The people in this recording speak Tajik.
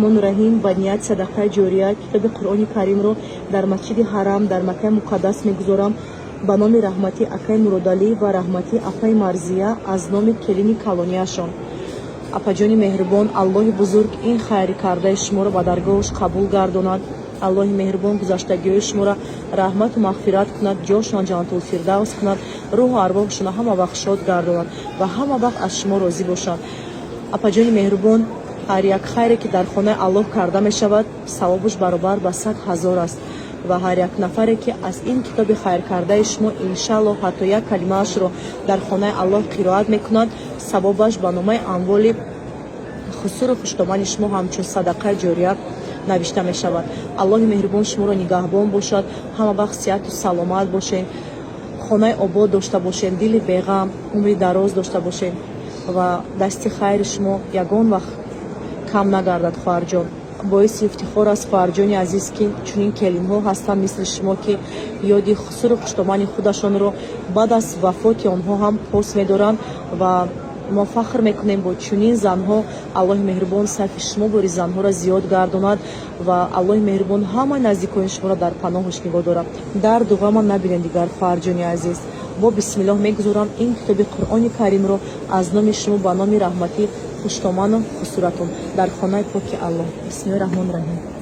раҳмону раҳим ба ният садақаи ҷория китоби Қуръони Каримро дар масҷиди Ҳарам дар Маккаи муқаддас мегузорам ба номи раҳмати акаи Муродалӣ ва раҳмати апаи Марзия аз номи келини калонияшон. Апаҷони меҳрубон, Аллоҳи бузург ин хайри кардаи шуморо ба даргоҳаш қабул гардонад. Аллоҳи меҳрубон гузаштагиҳои шуморо раҳмату мағфират кунад, ҷошон ҷаннатулфирдавс кунад, рӯҳу арвоҳашона ҳама вақт шод гардонад ва ҳама вақт аз шумо розӣ бошад. Апаҷони меҳрубон, ҳар як хайре ки дар хонаи Аллоҳ карда мешавад, савобуш баробар ба 100 000 аст ва ҳар як нафаре ки аз ин китоби хайркардаи шумо иншааллоҳ ҳатто як калимаашро дар хонаи Аллоҳ қироат мекунад, савобаш ба номаи амволи хусуру хуштомани шумо ҳамчун садақаи ҷория навишта мешавад. Аллоҳи меҳрубон шуморо нигаҳбон бошад, ҳама вақт сиҳату саломат бошен, хонаи обод дошта бошен, дили беғам, умри дароз дошта бошен ва дасти хайри шумо ягон вақт кам нагардад. хоҳарҷон, боиси ифтихор аст хоҳарҷони азиз ки чунин келинҳо ҳастанд мисли шумо ки ёди хусуру хуштомани худашонро баъд аз вафоти онҳо ҳам пос медоранд ва мо фахр мекунем бо чунин занҳо. Аллоҳи меҳрубон сайфи шумо бори занҳоро зиёд гардонад ва Аллоҳи меҳрубон ҳамаи наздикони шуморо дар паноҳаш нигоҳ дорад. Дарду ғамам набинед дигар хоҳарҷони азиз. бо бисмиллоҳ мегузорам ин китоби Қуръони Каримро аз номи шумо ба номи раҳмати хуштоману хусуратон дар хонаи поки Аллоҳ. бисмиллоҳи раҳмонир раҳим.